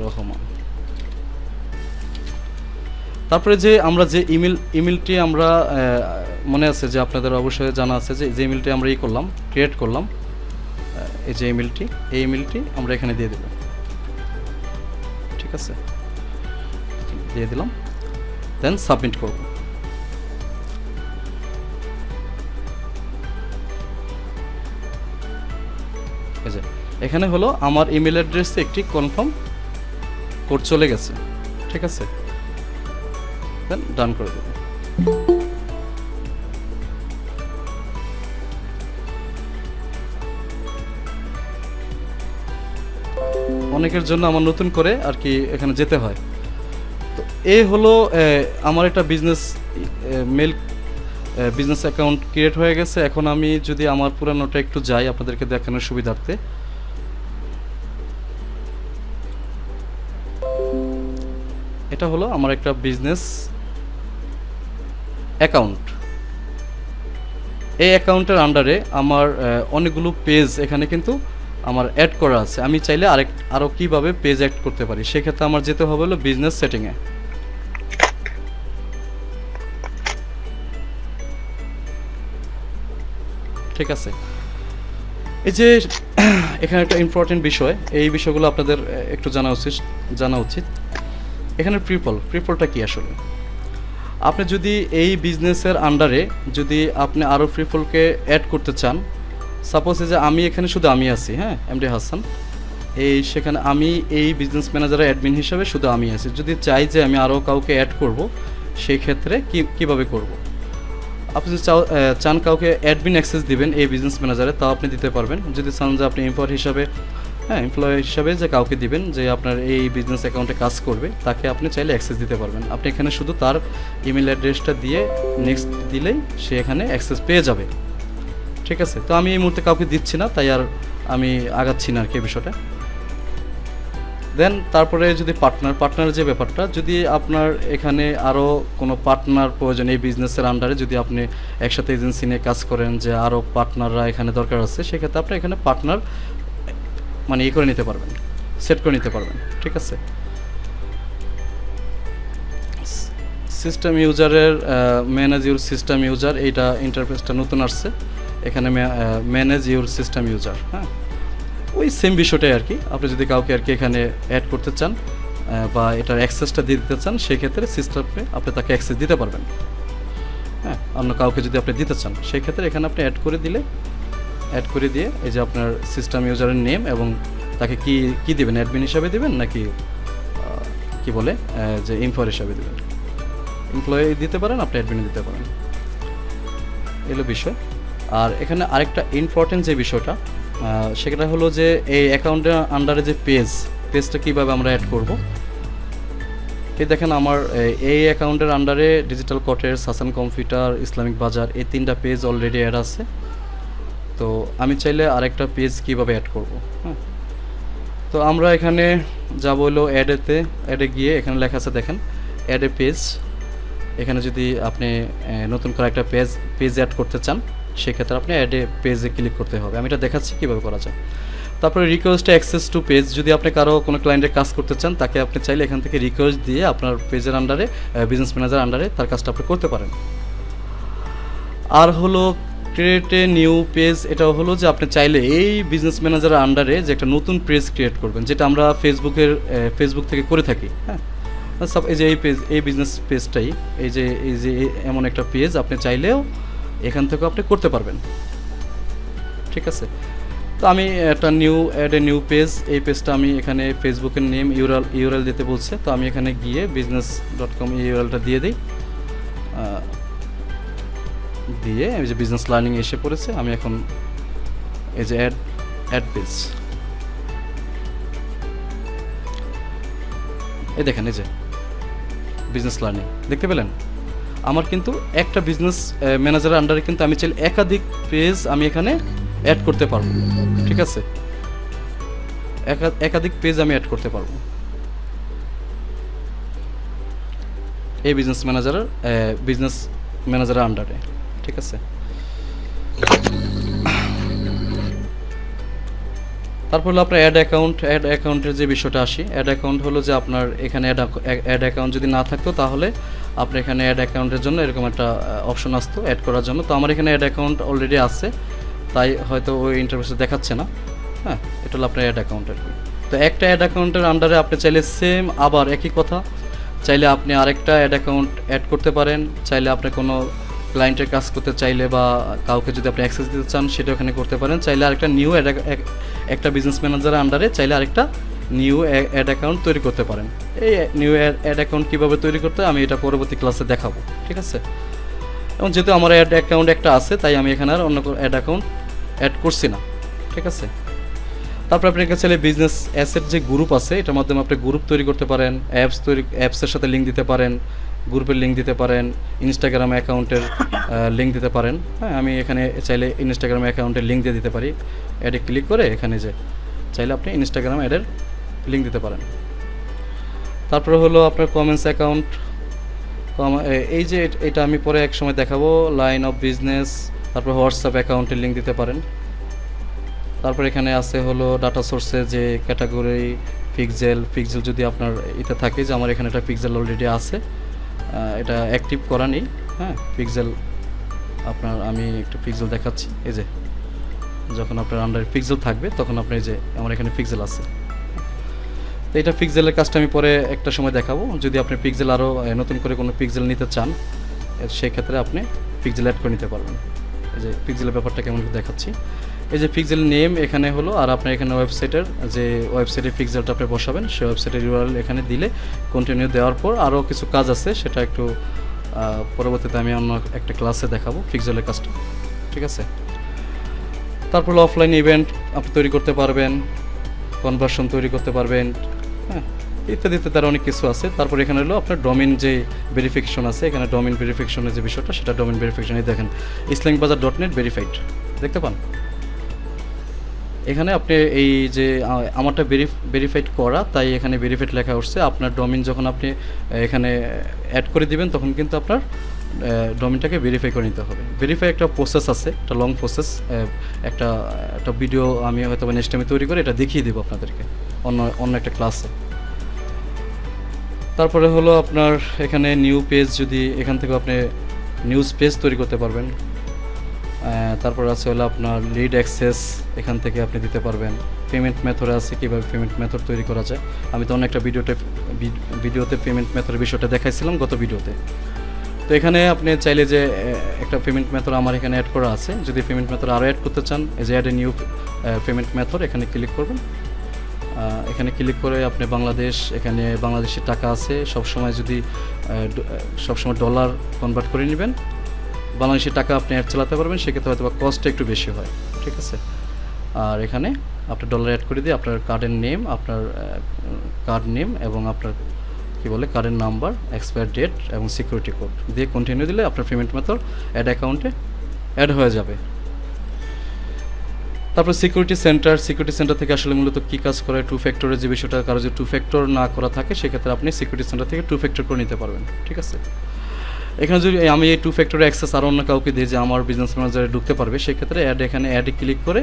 রহমান। তারপরে যে আমরা যে ইমেলটি আমরা মনে আছে যে আপনাদের অবশ্যই জানা আছে যে ইমেলটি আমরা করলাম, ক্রিয়েট করলাম, এই যে এই ইমেলটি আমরা এখানে দিয়ে দেব, ঠিক আছে। দিয়ে দিলাম, দেন সাবমিট করব। এই যে এখানে হলো আমার ইমেল অ্যাড্রেসে একটি কনফার্ম কোড চলে গেছে, ঠিক আছে। দেন ডান করে দেব। অনেকের জন্য আমার নতুন করে আর কি এখানে যেতে হয়। তো এই হলো আমার একটা বিজনেস অ্যাকাউন্ট ক্রিয়েট হয়ে গেছে। এখন আমি যদি আমার পুরানোটা একটু যাই আপনাদেরকে দেখানোর সুবিধার্থে, এটা হলো আমার একটা বিজনেস অ্যাকাউন্ট। এই অ্যাকাউন্টের আন্ডারে আমার অনেকগুলো পেজ এখানে কিন্তু আমার অ্যাড করা আছে। আমি চাইলে আরও কীভাবে পেজ অ্যাড করতে পারি, সেক্ষেত্রে আমার যেতে হবে হলো বিজনেস সেটিংয়ে, ঠিক আছে। এই যে এখানে একটা ইম্পর্টেন্ট বিষয়, এই বিষয়গুলো আপনাদের একটু জানা উচিত। এখানে প্রিপলটা কি আসলে, আপনি যদি এই বিজনেসের আন্ডারে যদি আপনি আরও পিপলকে অ্যাড করতে চান, সাপোজ যে আমি এখানে শুধু আমি আছি, হ্যাঁ, এমডি হাসান, সেখানে আমি এই বিজনেস ম্যানেজারের অ্যাডমিন হিসাবে শুধু আমি আছি। যদি চাই যে আমি আরও কাউকে অ্যাড করব, সেই ক্ষেত্রে কীভাবে করব, আপনি যদি চান কাউকে অ্যাডমিন অ্যাক্সেস দিবেন এই বিজনেস ম্যানেজারে, তাও আপনি দিতে পারবেন। যদি চান যে আপনি এমপ্লয়ি হিসাবে যে কাউকে দিবেন যে আপনার এই বিজনেস অ্যাকাউন্টে কাজ করবে, তাকে আপনি চাইলে অ্যাক্সেস দিতে পারবেন। আপনি এখানে শুধু তার ইমেল অ্যাড্রেসটা দিয়ে নেক্সট দিলেই সে এখানে অ্যাক্সেস পেয়ে যাবে, ঠিক আছে। তো আমি এই মুহূর্তে কাউকে দিচ্ছি না, তাই আর আমি আগাচ্ছি না আর কি বিষয়টা। দেন তারপরে যদি পার্টনার যে ব্যাপারটা, যদি আপনার এখানে আরও কোনো পার্টনার প্রয়োজন এই বিজনেসের আন্ডারে, যদি আপনি একসাথে এজেন্সি নিয়ে কাজ করেন যে আরও পার্টনাররা এখানে দরকার আছে, সেক্ষেত্রে আপনি এখানে পার্টনার মানে করে নিতে পারবেন, সেট করে নিতে পারবেন, ঠিক আছে। সিস্টেম ইউজারের ম্যানেজ ইউর সিস্টেম ইউজার, এইটা ইন্টারফেসটা নতুন আসছে। এখানে ম্যানেজ ইউর সিস্টেম ইউজার, হ্যাঁ, ওই সেম বিষয়টাই আর কি। আপনি যদি কাউকে আর কি এখানে অ্যাড করতে চান বা এটার অ্যাক্সেসটা দিয়ে দিতে চান, সেক্ষেত্রে সিস্টেমে আপনি তাকে অ্যাক্সেস দিতে পারবেন, হ্যাঁ। অন্য কাউকে যদি আপনি দিতে চান, সেই ক্ষেত্রে এখানে আপনি অ্যাড করে দিয়ে এই যে আপনার সিস্টেম ইউজারের নেম এবং তাকে কি দেবেন, অ্যাডমিন হিসাবে দেবেন নাকি কি বলে যে এমপ্লয়ার হিসাবে দেবেন। এমপ্লয়ি দিতে পারেন, আপনি অ্যাডমিন দিতে পারেন, এলো বিষয়। আর এখানে আরেকটা ইম্পর্টেন্ট যে বিষয়টা, সেটা হলো যে এই অ্যাকাউন্টের আন্ডারে যে পেজটা কীভাবে আমরা অ্যাড করব। এই দেখেন আমার এই অ্যাকাউন্টের আন্ডারে digital cottage, Hasan computer, Islamic বাজার, এই 3টা পেজ অলরেডি অ্যাড আছে। তো আমি চাইলে আরেকটা পেজ কীভাবে অ্যাড করব, হ্যাঁ। তো আমরা এখানে যাব হলো অ্যাডে গিয়ে এখানে লেখা আছে দেখেন অ্যাড এ পেজ। এখানে যদি আপনি নতুন করে একটা পেজ অ্যাড করতে চান, সেক্ষেত্রে আপনি অ্যাড এ পেজে ক্লিক করতে হবে। আমি এটা দেখাচ্ছি কীভাবে করা যায়। তারপরে রিকোয়েস্ট অ্যাক্সেস টু পেজ, যদি আপনি কোনো ক্লায়েন্টের কাজ করতে চান, তাকে আপনি চাইলে এখান থেকে রিকোয়েস্ট দিয়ে আপনার পেজের আন্ডারে, বিজনেস ম্যানেজার আন্ডারে তার কাজটা আপনি করতে পারেন। আর হলো ক্রিয়েট এ নিউ পেজ, এটা হলো যে আপনি চাইলে এই বিজনেস ম্যানেজারের আন্ডারে যে একটা নতুন পেজ ক্রিয়েট করবেন, যেটা আমরা ফেসবুক থেকে করে থাকি। হ্যাঁ, এই যে এই পেজ, এই বিজনেস পেজটাই, এই যে এমন একটা পেজ আপনি চাইলেও এখান থেকেও আপনি করতে পারবেন। ঠিক আছে, তো আমি একটা নিউ পেজ, এই পেজটা আমি এখানে ফেসবুকের নেম ইউআরএল দিতে বলছে, তো আমি এখানে গিয়ে business.com ইউআরএলটা দিয়ে দিই। দিয়ে এই যে বিজনেস লার্নিং এসে পড়েছে, আমি এখন এই যে অ্যাড পেজ, এই দেখেন এই যে বিজনেস লার্নিং দেখতে পেলেন। আমার কিন্তু একটা বিজনেস ম্যানেজারের আন্ডারে কিন্তু আমি চাইলে একাধিক পেজ আমি এখানে অ্যাড করতে পারবো। ঠিক আছে, একাধিক পেজ আমি অ্যাড করতে পারবো এই বিজনেস ম্যানেজারের আন্ডারে। ঠিক আছে, তারপর হলো আপনার অ্যাড অ্যাকাউন্টের যে বিষয়টা আসি। অ্যাড অ্যাকাউন্ট হলো যে আপনার এখানে অ্যাড অ্যাকাউন্ট যদি না থাকতো তাহলে আপনি এখানে অ্যাড অ্যাকাউন্টের জন্য এরকম একটা অপশন আসতো অ্যাড করার জন্য। তো আমার এখানে অ্যাড অ্যাকাউন্ট অলরেডি আছে, তাই হয়তো ওই ইন্টারফেসে দেখাচ্ছে না। হ্যাঁ, এটা হলো আপনার অ্যাড অ্যাকাউন্ট আর কি। তো একটা অ্যাড অ্যাকাউন্টের আন্ডারে আপনি চাইলে সেম আবার একই কথা, চাইলে আপনি আরেকটা অ্যাড অ্যাকাউন্ট অ্যাড করতে পারেন। চাইলে আপনি কোনো ক্লায়েন্টের কাজ করতে চাইলে বা কাউকে যদি আপনি অ্যাক্সেস দিতে চান সেটা ওখানে করতে পারেন। চাইলে আরেকটা নিউ একটা বিজনেস ম্যানেজারের আন্ডারে চাইলে আরেকটা নিউ অ্যাড অ্যাকাউন্ট তৈরি করতে পারেন। এই নিউ অ্যাড অ্যাকাউন্ট কীভাবে তৈরি করতে হয় আমি এটা পরবর্তী ক্লাসে দেখাবো। ঠিক আছে, এবং যেহেতু আমার অ্যাড অ্যাকাউন্ট একটা আছে তাই আমি এখানে আর অন্য কোনো অ্যাড অ্যাকাউন্ট অ্যাড করছি না। ঠিক আছে, তারপর আপনি এখানে চাইলে বিজনেস অ্যাসেট যে গ্রুপ আছে এটার মাধ্যমে আপনি গ্রুপ তৈরি করতে পারেন, অ্যাপসের সাথে লিঙ্ক দিতে পারেন, গ্রুপের লিঙ্ক দিতে পারেন, ইনস্টাগ্রাম অ্যাকাউন্টের লিঙ্ক দিতে পারেন। হ্যাঁ, আমি এখানে চাইলে ইনস্টাগ্রাম অ্যাকাউন্টের লিঙ্ক দিয়ে দিতে পারি। অ্যাডে ক্লিক করে এখানে যে চাইলে আপনি ইনস্টাগ্রাম অ্যাডের লিঙ্ক দিতে পারেন। তারপরে হলো আপনার কমেন্টস অ্যাকাউন্ট, এই যে এটা আমি পরে এক সময় দেখাবো। লাইন অফ বিজনেস, তারপর হোয়াটসঅ্যাপ অ্যাকাউন্টের লিঙ্ক দিতে পারেন। তারপর এখানে আছে হলো ডাটা সোর্সে যে ক্যাটাগরি পিক্সেল যদি আপনার এটা থাকে যে আমার এখানে একটা পিক্সেল অলরেডি আছে, এটা অ্যাক্টিভ করা নেই। হ্যাঁ, পিক্সেল আপনার আমি একটু পিক্সেল দেখাচ্ছি। এই যে যখন আপনার আন্ডারে পিক্সেল থাকবে তখন আপনি যে আমার এখানে পিক্সেল আছে, তো এটা পিক্সেলের কাজটা আমি পরে একটা সময় দেখাবো। যদি আপনি পিক্সেল আরও নতুন করে কোনো পিক্সেল নিতে চান সেই ক্ষেত্রে আপনি পিক্সেল অ্যাড করে নিতে পারবেন। এই যে পিক্সেলের ব্যাপারটা কেমন দেখাচ্ছি। এই যে পিক্সেল নেম এখানে হলো, আর আপনার এখানে ওয়েবসাইটের যে ওয়েবসাইটের পিক্সেলটা আপনি বসাবেন সেই ওয়েবসাইটের ইউআরএল এখানে দিলে কন্টিনিউ দেওয়ার পর আরও কিছু কাজ আছে সেটা একটু পরবর্তীতে আমি অন্য একটা ক্লাসে দেখাবো পিক্সেলের কাজটা। ঠিক আছে, তারপর অফলাইন ইভেন্ট আপনি তৈরি করতে পারবেন, কনভার্সন তৈরি করতে পারবেন। হ্যাঁ, ইত্যাদি তার অনেক কিছু আছে। তারপর এখানে হলো আপনার ডোমেইন যে ভেরিফিকেশন আছে, এখানে ডোমেইন ভেরিফিকেশনের যে বিষয়টা সেটা ডোমেইন ভেরিফিকেশন দেখেন islambazaar.net ভেরিফাইড দেখতে পান। এখানে আপনি এই যে আমারটা ভেরিফাইড করা তাই এখানে ভেরিফাইড লেখা উঠছে। আপনার ডোমেইন যখন আপনি এখানে অ্যাড করে দিবেন তখন কিন্তু আপনার ডোমেইনটাকে ভেরিফাই করে নিতে হবে। ভেরিফাই একটা প্রসেস আছে, একটা লং প্রসেস, একটা ভিডিও আমি হয়তো নেক্সট টাইমে তৈরি করে এটা দেখিয়ে দেবো আপনাদেরকে অন্য একটা ক্লাসে। তারপরে হলো আপনার এখানে নিউ পেজ, যদি এখান থেকে আপনি নিউজ পেজ তৈরি করতে পারবেন। তারপর আছে হলো আপনার লিড অ্যাক্সেস, এখান থেকে আপনি দিতে পারবেন। পেমেন্ট মেথড আছে, কীভাবে পেমেন্ট মেথড তৈরি করা যায়। আমি তো অন্য একটা ভিডিওতে পেমেন্ট মেথডের বিষয়টা দেখাইছিলাম গত ভিডিওতে। তো এখানে আপনি চাইলে যে একটা পেমেন্ট মেথড আমার এখানে অ্যাড করা আছে, যদি পেমেন্ট মেথড আরও অ্যাড করতে চান এই যে add a new payment method এখানে ক্লিক করবেন। এখানে ক্লিক করে আপনি বাংলাদেশ, এখানে বাংলাদেশি টাকা আছে, সবসময় ডলার কনভার্ট করে নেবেন। বাংলাদেশি টাকা আপনি অ্যাড চালাতে পারবেন, সেক্ষেত্রে হয়তো বা কস্টটা একটু বেশি হয়। ঠিক আছে, আর এখানে আপনার ডলার অ্যাড করে দিয়ে আপনার কার্ডের নেম, আপনার কার্ড নেম এবং আপনার কার্ডের নাম্বার, এক্সপায়ার ডেট এবং সিকিউরিটি কোড দিয়ে কন্টিনিউ দিলে আপনার পেমেন্ট মেথড অ্যাড অ্যাকাউন্টে অ্যাড হয়ে যাবে। তারপর সিকিউরিটি সেন্টার থেকে আসলে মূলত কী কাজ করে, টু ফ্যাক্টরের যে বিষয়টা, কারো যদি টু ফ্যাক্টর না করা থাকে সেক্ষেত্রে আপনি সিকিউরিটি সেন্টার থেকে টু ফ্যাক্টর করে নিতে পারবেন। ঠিক আছে, এখানে যদি আমি এই টু ফ্যাক্টরের অ্যাক্সেস আরও অন্য কাউকে দিই যে আমার বিজনেস ম্যানেজারে ঢুকতে পারবে, সেক্ষেত্রে এখানে অ্যাডে ক্লিক করে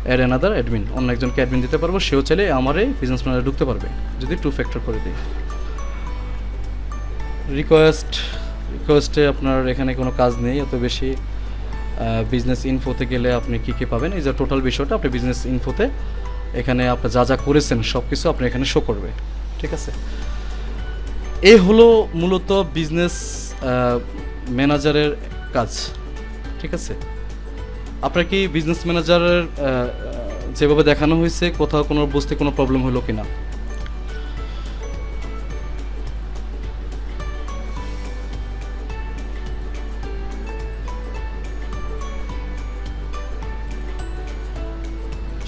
অ্যাড অ্যানাদার অ্যাডমিন, অন্য একজনকে অ্যাডমিন দিতে পারবো, সেও চাইলে আমার এই বিজনেস ম্যানেজারে ঢুকতে পারবে যদি টু ফ্যাক্টর করে দিই। রিকোয়েস্টে আপনার এখানে কোনো কাজ নেই এত বেশি। বিজনেস ইনফোতে গেলে আপনি কী কী পাবেন, এই যে টোটাল বিষয়টা আপনি বিজনেস ইনফোতে এখানে আপনি যা যা করেছেন সব কিছু আপনি এখানে শো করবে। ঠিক আছে, এই হলো মূলত বিজনেস ম্যানেজারের কাজ। ঠিক আছে, আপনার কি বিজনেস ম্যানেজারের যেভাবে দেখানো হয়েছে কোথাও কোনো বুঝতে কোনো প্রবলেম হলো কি না?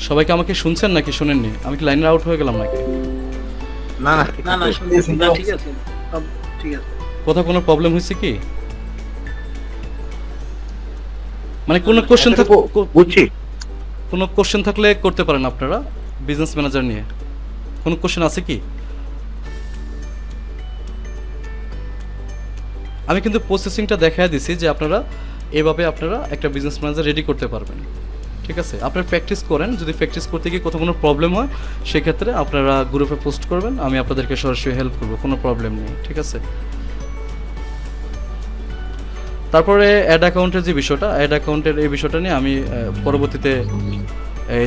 সবাইকে আমাকে শুনছেন নাকি শুনেননি? আমি কি লাইনের আউট হয়ে গেলাম নাকি? না না না না শুনতেছি না, ঠিক আছে সব ঠিক আছে। কোথাও কোনো প্রবলেম হয়েছে কি? মানে কোনো কোশ্চেন বুঝছি। কোনো কোশ্চেন থাকলে করতে পারেন আপনারা বিজনেস ম্যানেজার নিয়ে। কোনো কোশ্চেন আছে কি? আমি কিন্তু প্রসেসিংটা দেখায় দিছি যে আপনারা এভাবে আপনারা একটা বিজনেস ম্যানেজার রেডি করতে পারবেন। ঠিক আছে, আপনারা প্র্যাকটিস করেন, যদি প্র্যাকটিস করতে গিয়ে কোথাও কোনো প্রবলেম হয় সেক্ষেত্রে আপনারা গ্রুপে পোস্ট করবেন, আমি আপনাদেরকে সরাসরি হেল্প করবো, কোনো প্রবলেম নেই। ঠিক আছে, তারপরে অ্যাড অ্যাকাউন্টের যে বিষয়টা, অ্যাড অ্যাকাউন্টের এই বিষয়টা নিয়ে আমি পরবর্তীতে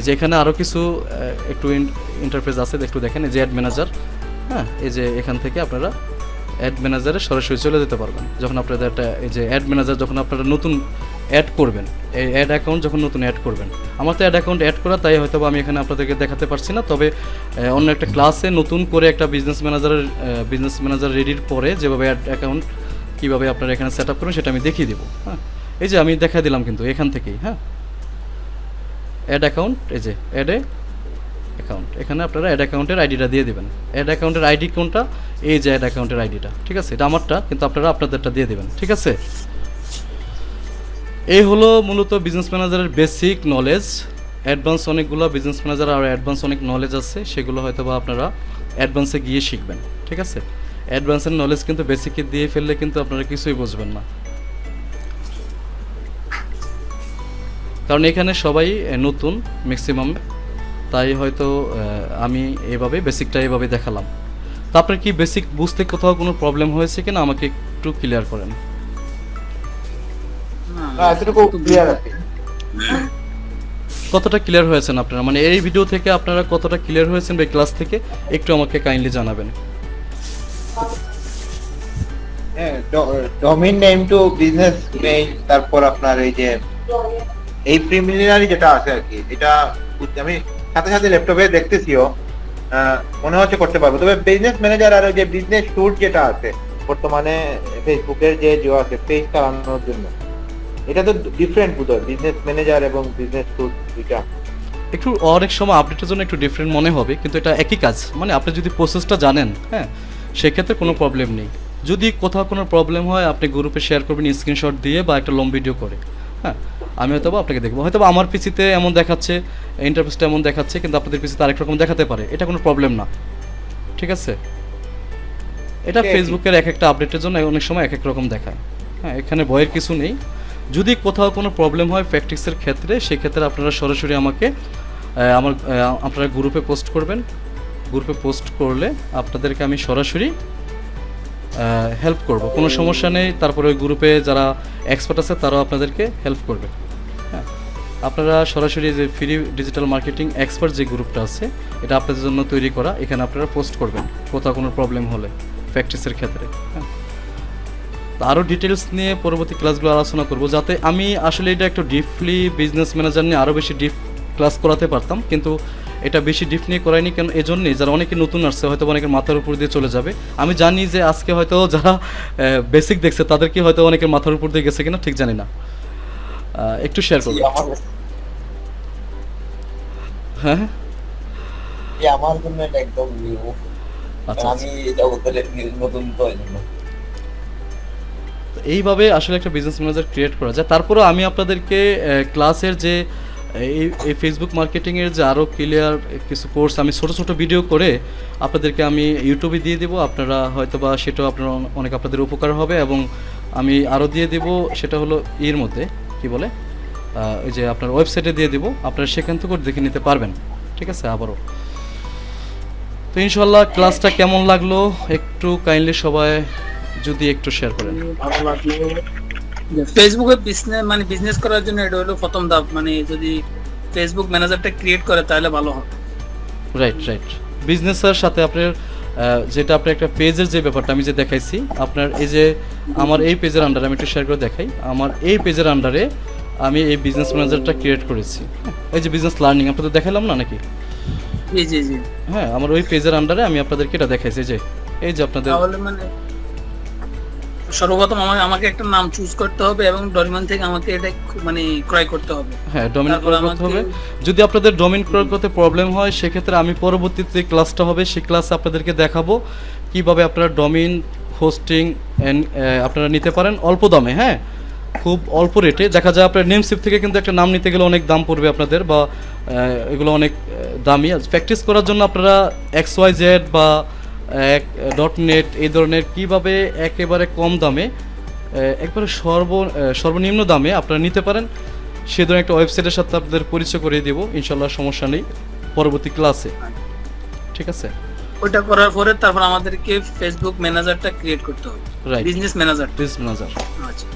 যে এখানে আরও কিছু একটু ইন্টারফেস আছে, একটু দেখেন এই যে অ্যাড ম্যানেজার। হ্যাঁ, এই যে এখান থেকে আপনারা অ্যাড ম্যানেজারে সরাসরি চলে যেতে পারবেন যখন আপনাদের একটা এই যে অ্যাড ম্যানেজার যখন আপনারা নতুন অ্যাড করবেন, এই অ্যাড অ্যাকাউন্ট যখন নতুন অ্যাড করবেন। আমার তো অ্যাড অ্যাকাউন্ট অ্যাড করা, তাই হয়তো আমি এখানে আপনাদেরকে দেখাতে পারছি না, তবে অন্য একটা ক্লাসে নতুন করে একটা বিজনেস ম্যানেজার রেডির পরে যেভাবে অ্যাড অ্যাকাউন্ট কীভাবে আপনারা এখানে সেট আপ করবেন সেটা আমি দেখিয়ে দেবো। হ্যাঁ, এই যে আমি দেখা দিলাম কিন্তু এখান থেকেই। হ্যাঁ, অ্যাড অ্যাকাউন্ট, এই যে অ্যাড অ্যাকাউন্ট, এখানে আপনারা অ্যাড অ্যাকাউন্টের আইডিটা দিয়ে দেবেন। অ্যাড অ্যাকাউন্টের আইডি কোনটা? এই যে অ্যাড অ্যাকাউন্টের আইডিটা। ঠিক আছে, এটা আমারটা, কিন্তু আপনারা আপনাদেরটা দিয়ে দেবেন। ঠিক আছে, এই হলো মূলত বিজনেস ম্যানেজারের বেসিক নলেজ। অ্যাডভান্স অনেকগুলো বিজনেস ম্যানেজার আর অ্যাডভান্স অনেক নলেজ আছে, সেগুলো হয়তো বা আপনারা অ্যাডভান্সে গিয়ে শিখবেন। ঠিক আছে, অ্যাডভান্সের নলেজ কিন্তু বেসিকে দিয়ে ফেললে কিন্তু আপনারা কিছুই বুঝবেন না, কারণ এখানে সবাই নতুন ম্যাক্সিমাম, তাই হয়তো আমি এইভাবে বেসিকটা এইভাবে দেখালাম। তো আপনার কি বেসিক বুঝতে কোথাও কোনো প্রবলেম হয়েছে কিনা আমাকে একটু ক্লিয়ার করেন। না এতটুকু ক্লিয়ার আছে। কতটা ক্লিয়ার হয়েছেন আপনারা, মানে এই ভিডিও থেকে আপনারা কতটা ক্লিয়ার হয়েছেন বা ক্লাস থেকে একটু আমাকে কাইন্ডলি জানাবেন। হ্যাঁ, domain name to business name, তারপর আপনার এই যে এই প্রিলিমিনারি যেটা আছে আর কি, এটা আমি সাথে সাথে ল্যাপটপে দেখতেছিও, মনে হচ্ছে করতে পারবো। তবে বিজনেস ম্যানেজার আর ওই যে বিজনেস স্যুট যেটা আছে বর্তমানে ফেসবুকের যে আছে পেজ চালানোর জন্য, এটা তো ডিফারেন্ট বোধহয় বিজনেস ম্যানেজার এবং বিজনেস স্যুট দুইটা। একটু অনেক সময় আপডেটের জন্য একটু ডিফারেন্ট মনে হবে, কিন্তু এটা একই কাজ। মানে আপনি যদি প্রসেসটা জানেন, হ্যাঁ, সেক্ষেত্রে কোনো প্রবলেম নেই। যদি কোথাও কোনো প্রবলেম হয় আপনি গ্রুপে শেয়ার করবেন স্ক্রিনশট দিয়ে বা একটা লং ভিডিও করে। হ্যাঁ, আমি হয়তো আপনাকে দেখবো, হয়তো আমার পিসিতে এমন দেখাচ্ছে, ইন্টারফেসটা এমন দেখাচ্ছে, কিন্তু আপনাদের পিসিতে আরেক রকম দেখাতে পারে, এটা কোনো প্রবলেম না। ঠিক আছে, এটা ফেসবুকের এক একটা আপডেটের জন্য অনেক সময় এক এক রকম দেখায়। হ্যাঁ, এখানে ভয়ের কিছু নেই। যদি কোথাও কোনো প্রবলেম হয় প্র্যাকটিসের ক্ষেত্রে, সেক্ষেত্রে আপনারা সরাসরি আমাকে আপনারা গ্রুপে পোস্ট করবেন। গ্রুপে পোস্ট করলে আপনাদেরকে আমি সরাসরি হেল্প করব, কোনো সমস্যা নেই। তারপরে ওই গ্রুপে যারা এক্সপার্ট আছে তারাও আপনাদেরকে হেল্প করবে। হ্যাঁ, আপনারা সরাসরি যে ফ্রি ডিজিটাল মার্কেটিং এক্সপার্ট যে গ্রুপটা আছে, এটা আপনাদের জন্য তৈরি করা, এখানে আপনারা পোস্ট করবেন কোথাও কোনো প্রবলেম হলে প্র্যাকটিসের ক্ষেত্রে। হ্যাঁ, আরও ডিটেলস নিয়ে পরবর্তী ক্লাসগুলো আলোচনা করব, যাতে আমি আসলে এটা একটু ডিপলি বিজনেস ম্যানেজার নিয়ে আরও বেশি ডিপ ক্লাস করাতে পারতাম, কিন্তু এটা বেশি ডিপ নিয়ে করাইনি। কেন? এজন্যই যারা অনেকে নতুন আসছে হয়তো অনেকের মাথার উপর দিয়ে চলে যাবে। আমি জানি যে আজকে হয়তো যারা বেসিক দেখছে তাদেরকে হয়তো অনেকের মাথার উপর দিয়ে গেছে কিনা ঠিক জানি না, একটু শেয়ার করবেন। হ্যাঁ, আমার জন্য এটা একদম নিউ। আচ্ছা, আমি জগতের নতুন তো এজন্য এইভাবে আসলে একটা বিজনেস ম্যানেজার ক্রিয়েট করা যায়। তারপরেও আমি আপনাদেরকে ক্লাসের যে এই ফেসবুক মার্কেটিংয়ের যে আরও ক্লিয়ার কিছু কোর্স আমি ছোটো ছোটো ভিডিও করে আপনাদেরকে আমি ইউটিউবে দিয়ে দেবো। আপনারা হয়তো বা সেটাও আপনারা অনেক আপনাদের উপকার হবে, এবং আমি আরও দিয়ে দেবো, সেটা হলো এর মধ্যে কি বলে ওই যে আপনার ওয়েবসাইটে দিয়ে দেবো, আপনারা সেখান থেকে দেখে নিতে পারবেন। ঠিক আছে, আবারও তো ইনশাল্লাহ ক্লাসটা কেমন লাগলো একটু কাইন্ডলি সবাই যদি একটু শেয়ার করেন। ভালো লাগলো। ফেসবুকে বিজনেস করার জন্য এটা হলো প্রথম ধাপ, মানে যদি ফেসবুক ম্যানেজারটা ক্রিয়েট করে তাহলে ভালো হবে। Right right. বিজনেসের সাথে আপনার যেটা আপনার একটা পেজের যে ব্যাপারটা আমি যে দেখাইছি, আপনার এই যে আমার এই পেজের আন্ডারে আমি একটু শেয়ার করে দেখাই, আমার এই পেজের আন্ডারে আমি এই বিজনেস ম্যানেজারটা ক্রিয়েট করেছি। এই যে বিজনেস লার্নিং আপনাদের দেখালাম না নাকি? জি জি জি। হ্যাঁ, আমার ওই পেজের আন্ডারে আমি আপনাদেরকে এটা দেখাইছি, যে এই যে আপনাদের তাহলে মানে সর্বপ্রথম আমাকে একটা নাম চুজ করতে হবে এবং ডরিমান থেকে আমাকে এটা মানে ক্রয় করতে হবে। হ্যাঁ, ডোমেন তারপর ক্রয় করতে হবে। যদি আপনাদের ডোমেন ক্রয় করতে প্রবলেম হয় সেক্ষেত্রে আমি পরবর্তীতে ক্লাসটা হবে সেই ক্লাসে আপনাদেরকে দেখাবো কিভাবে আপনারা ডোমেন হোস্টিং আপনারা নিতে পারেন অল্প দামে। হ্যাঁ, খুব অল্প রেটে। দেখা যায় আপনার নেমসিপ থেকে কিন্তু একটা নাম নিতে গেলে অনেক দাম পড়বে আপনাদের, বা এগুলো অনেক দামি। প্র্যাকটিস করার জন্য আপনারা XYZ বা .net এই ধরনের কীভাবে একেবারে কম দামে একবারে সর্বনিম্ন দামে আপনারা নিতে পারেন সে ধরনের একটা ওয়েবসাইটের সাথে আপনাদের পরিচয় করিয়ে দেবো ইনশাল্লাহ, সমস্যা নেই পরবর্তী ক্লাসে। ঠিক আছে, ওটা করার পরে তারপর আমাদেরকে ফেসবুক ম্যানেজারটা ক্রিয়েট করতে হবে। Right, business manager. আচ্ছা,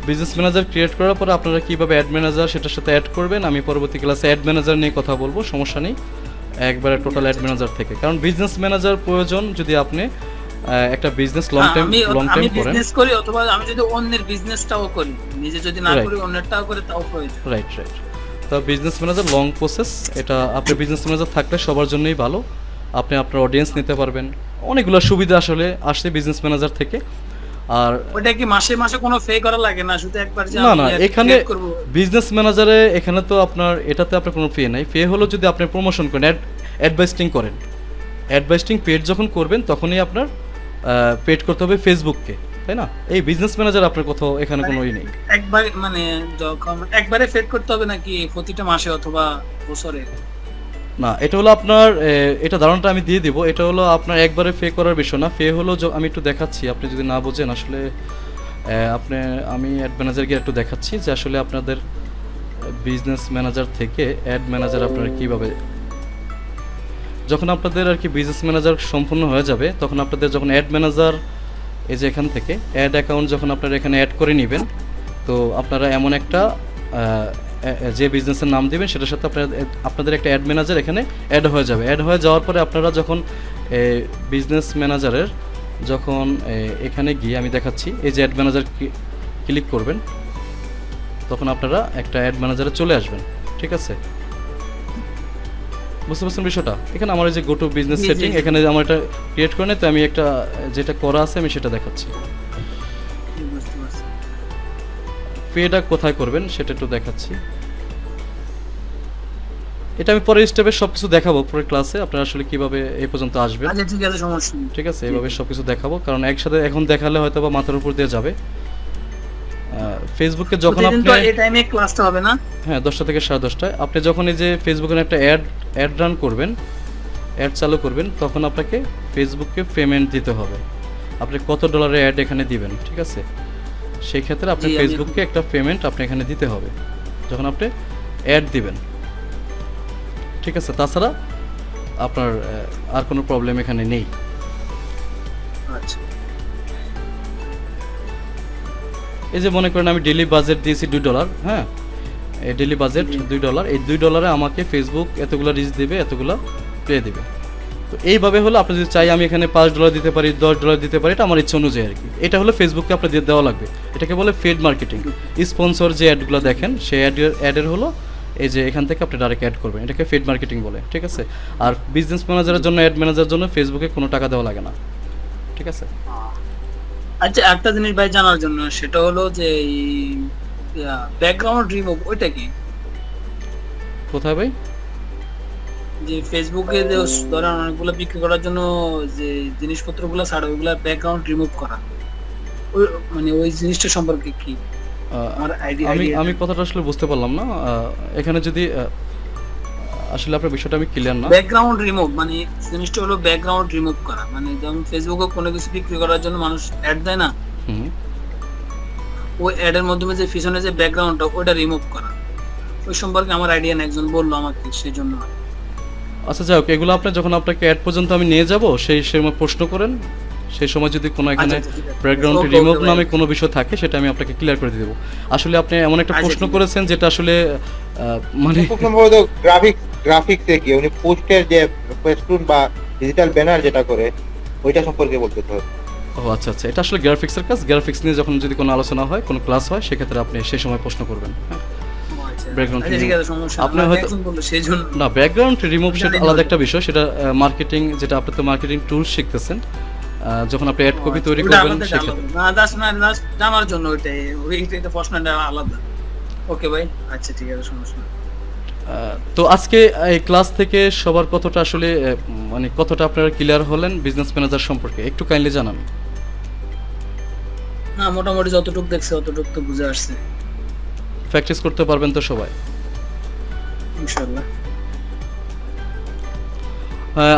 বিজনেস ম্যানেজার ক্রিয়েট করার পরে আপনারা কীভাবে অ্যাড ম্যানেজার সেটার সাথে অ্যাড করবেন আমি পরবর্তী ক্লাসে অ্যাড ম্যানেজার নিয়ে কথা বলবো, সমস্যা নেই। একবারে টোটাল অ্যাড ম্যানেজার থেকে, কারণ বিজনেস ম্যানেজার প্রয়োজন যদি আপনি একটা বিজনেস লং টাইম আমি করেন। বিজনেস করি অথবা আমি যদি অন্যের বিজনেসটাও করি, নিজে যদি না করি অন্যেরটাও করে তাও প্রয়োজন। Right right. তো বিজনেস ম্যানেজার লং প্রসেস, এটা আপনি বিজনেস ম্যানেজার থাকলে সবার জন্যই ভালো। আপনি আপনার অডিয়েন্স নিতে পারবেন, অনেকগুলো সুবিধা আসলে আসছে বিজনেস ম্যানেজার থেকে। আর ওটা কি মাসে মাসে কোনো পে করা লাগে না, শুধু একবার যে না আমি না, ad এখানে create করব? বিজনেস ম্যানেজারে এখানে তো আপনার এটাতে আপনার কোনো পে নাই। পে হলো যদি আপনি প্রমোশন করেন, অ্যাডভাইস্টিং করেন, অ্যাডভাইস্টিং পেড যখন করবেন তখনই আপনার পেড করতে হবে ফেসবুককে, তাই না? এই বিজনেস ম্যানেজার আপনার কোথাও এখানে কোনো ই নেই। একবার মানে যখন একবারে পেড করতে হবে নাকি প্রতিটা মাসে অথবা বছরে? না, এটা হলো আপনার এটা ধারণাটা আমি দিয়ে দিব। এটা হলো আপনার একবারে পে করার বিষয় না। পে হলো আমি একটু দেখাচ্ছি, আপনি যদি না বোঝেন আসলে আমি অ্যাড ম্যানেজার গিয়ে একটু দেখাচ্ছি যে আসলে আপনাদের বিজনেস ম্যানেজার থেকে অ্যাড ম্যানেজার আপনারা কীভাবে, যখন আপনাদের আর কি বিজনেস ম্যানেজার সম্পূর্ণ হয়ে যাবে তখন আপনাদের যখন অ্যাড ম্যানেজার এই যে এখান থেকে অ্যাড অ্যাকাউন্ট যখন আপনারা এখানে অ্যাড করে নেবেন, তো আপনারা এমন একটা যে বিজনেসের নাম দিবেন সেটার সাথে আপনাদের একটা অ্যাড ম্যানেজার এখানে অ্যাড হয়ে যাবে। অ্যাড হয়ে যাওয়ার পরে আপনারা যখন বিজনেস ম্যানেজারের যখন এখানে গিয়ে আমি দেখাচ্ছি এই যে অ্যাড ম্যানেজার ক্লিক করবেন তখন আপনারা একটা অ্যাড ম্যানেজারে চলে আসবেন। ঠিক আছে, বুঝতে পারছেন বিষয়টা? এখানে আমার এই যে গো টু বিজনেস সেটিং, এখানে আমার এটা ক্রিয়েট করে নেই, তো আমি একটা যেটা করা আছে আমি সেটা দেখাচ্ছি। বুঝতে পারছি। পেটা কোথায় করবেন সেটা একটু দেখাচ্ছি। এটা আমি পরের স্টেপে সবকিছু দেখাবো পরের ক্লাসে, আপনারা আসলে কিভাবে এই পর্যন্ত আসবেন। আচ্ছা ঠিক আছে, সমস্যা নেই। ঠিক আছে, এইভাবে সবকিছু দেখাবো, কারণ একসাথে এখন দেখালে হয়তো বা মাথার উপর দিয়ে যাবে। ফেসবুকে যখন প্রতিদিন আপনি তো এই টাইমে ক্লাসটা হবে না? হ্যাঁ, 10টা থেকে 10:30টায় আপনি যখন এই যে ফেসবুকে একটা অ্যাড রান করবেন, অ্যাড চালু করবেন, তখন আপনাকে ফেসবুককে পেমেন্ট দিতে হবে। আপনি কত ডলারের অ্যাড এখানে দিবেন, ঠিক আছে? সেই ক্ষেত্রে আপনি ফেসবুককে একটা পেমেন্ট আপনি এখানে দিতে হবে যখন আপনি অ্যাড দিবেন। ঠিক আছে, তাছাড়া আপনার আর কোনো প্রবলেম এখানে নেই। আচ্ছা, এই যে মনে করেন আমি ডেইলি বাজেট দিয়েছি $2, হ্যাঁ, এই ডেইলি বাজেট $2, এই $2 আমাকে ফেসবুক এতগুলো রিচ দেবে, এতগুলো পে দেবে। তো এইভাবে হলো আপনি যদি চাই আমি এখানে $5 দিতে পারি, $10 দিতে পারি, এটা আমার ইচ্ছা অনুযায়ী আর কি। এটা হলো ফেসবুককে আপনার দিয়ে দেওয়া লাগবে, এটাকে বলে পেড মার্কেটিং। স্পন্সর যে অ্যাডগুলো দেখেন সেই অ্যাডের হলো এই যে এখান থেকে আপনি ডাইরেক্ট অ্যাড করবেন, এটাকে পেড মার্কেটিং বলে। ঠিক আছে, আর বিজনেস ম্যানেজারের জন্য অ্যাড ম্যানেজারের জন্য ফেসবুকে কোনো টাকা দেওয়া লাগে না। ঠিক আছে। আচ্ছা একটা জিনিস ভাই জানার জন্য, সেটা হলো যে ব্যাকগ্রাউন্ড রিমুভ ওইটা কি? কোথায় ভাই? যে ফেসবুকে যে ধরেন অনেকগুলো বিক্রি করার জন্য যে জিনিসপত্রগুলো ছাড়া ওইগুলা ব্যাকগ্রাউন্ড রিমুভ করা, ওই মানে ওই জিনিসটা সম্পর্কে কি আমার আইডিয়া? আমি কথাটা আসলে বুঝতে পারলাম না। এখানে যদি আসলে আপনার বিষয়টা আমি ক্লিয়ার না। ব্যাকগ্রাউন্ড রিমুভ মানে জিনিসটা হলো ব্যাকগ্রাউন্ড রিমুভ করা, মানে যেমন ফেসবুকে কোনো কিছু বিক্রি করার জন্য মানুষ অ্যাড দেয় না, ওই অ্যাডের মাধ্যমে যে পিছনে যে ব্যাকগ্রাউন্ডটা ওটা রিমুভ করা, ওই সম্পর্কে আমার আইডিয়া না, একজন বললো আমাকে, সেই জন্য। আচ্ছা যাই হোক, এগুলো আপনি যখন আপনাকে অ্যাড পর্যন্ত আমি নিয়ে যাব সেই সময় প্রশ্ন করেন, সেই সময় যদি কোনো এখানে আচ্ছা, ঠিক আছে। ব্যাকগ্রাউন্ড Okay, রিমুভ okay, নামে ভাই। কোনো বিষয় থাকে সেটা আমি আপনাকে ক্লিয়ার করে দিয়ে দেবো। আসলে আপনি এমন একটা আচ্ছা, প্রশ্ন ঠিক আছে। করেছেন যেটা আসলে মানে খুব সম্ভবত গ্রাফিক্সে কি উনি পোস্টের যে ফেস্টুন বা ডিজিটাল ব্যানার যেটা করে ওইটা সম্পর্কে বলতে হবে। ও আচ্ছা আচ্ছা, এটা আসলে গ্রাফিক্সের কাজ। গ্রাফিক্স নিয়ে যখন যদি কোনো আলোচনা হয়, কোনো ক্লাস হয়, সেক্ষেত্রে আপনি সেই সময় প্রশ্ন করবেন। হ্যাঁ, আচ্ছা। Background আচ্ছা, ঠিক remove। আছে, সমস্যা আপনি নেই। হয়তো- একজন বললো, সেই জন্য। না, ব্যাকগ্রাউন্ড রিমুভ সেটা জানি আলাদা না। একটা বিষয়, সেটা মার্কেটিং, যেটা আপনি তো মার্কেটিং টুল শিখতেছেন, যখন আপনি অ্যাড কপি তৈরি ওটা করবেন আমাদের সেক্ষেত্রে। আলাদা। না, that's জানার জন্য ওইটা প্রশ্নটা আলাদা। ওকে ভাই, আচ্ছা ঠিক আছে, সমস্যা নেই। তো আজকে এই ক্লাস থেকে সবার কতটা আসলে মানে কতটা আপনারা ক্লিয়ার হলেন বিজনেস ম্যানেজার সম্পর্কে একটু কাইন্ডলি জানান। না, মোটামুটি যতটুকু দেখছে অতটুকু তো বুঝে আসছে, প্র্যাকটিস করতে পারবেন তো সবাই। ইনশাআল্লাহ।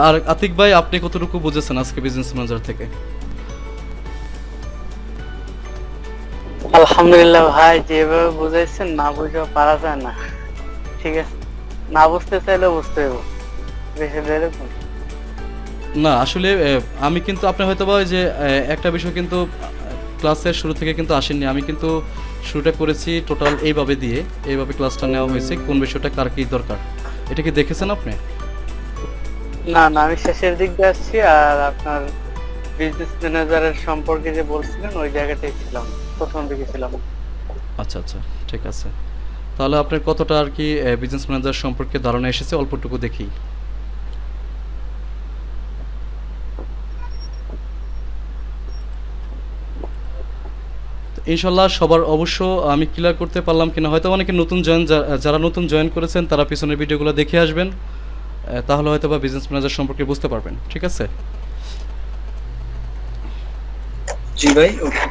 আর আতিক ভাই, আপনি কতটুকু বুঝেছেন আজকে বিজনেস ম্যানেজার থেকে? আলহামদুলিল্লাহ ভাই, যেভাবে বুঝাইছেন না বুঝে পারা যায় না। ঠিক আছে, না বুঝতে চাইলে বুঝতে হবে, বেশি এরকম। না আসলে আমি কিন্তু আপনি হয়তো বা ওই যে একটা বিষয় কিন্তু ক্লাসের শুরু থেকে কিন্তু আসেননি। আমি কিন্তু শুরুটা করেছি টোটাল এইভাবে ক্লাসটা নেওয়া হয়েছে, কোন বিষয়টা কার কি দরকার, এটা কি দেখেছেন আপনি? না না, আমি শেষের দিক দিয়ে আসছি, আর আপনার বিজনেস ম্যানেজারের সম্পর্কে যে বলছিলেন ওই জায়গাটাই ছিলাম, প্রথম দিকে ছিলাম। আচ্ছা আচ্ছা, ঠিক আছে। তাহলে আপনার কতটা আর কি বিজনেস ম্যানেজার সম্পর্কে ধারণা এসেছে অল্পটুকু দেখি। ইনশাল্লাহ সবার অবশ্য আমি ক্লিয়ার করতে পারলাম কিনা, হয়তো অনেকে নতুন যারা নতুন জয়েন করেছেন তারা পিছনের ভিডিওগুলো দেখে আসবেন, তাহলে হয়তো বা বিজনেস ম্যানেজার সম্পর্কে বুঝতে পারবেন। ঠিক আছে? জি ভাই, ওকে।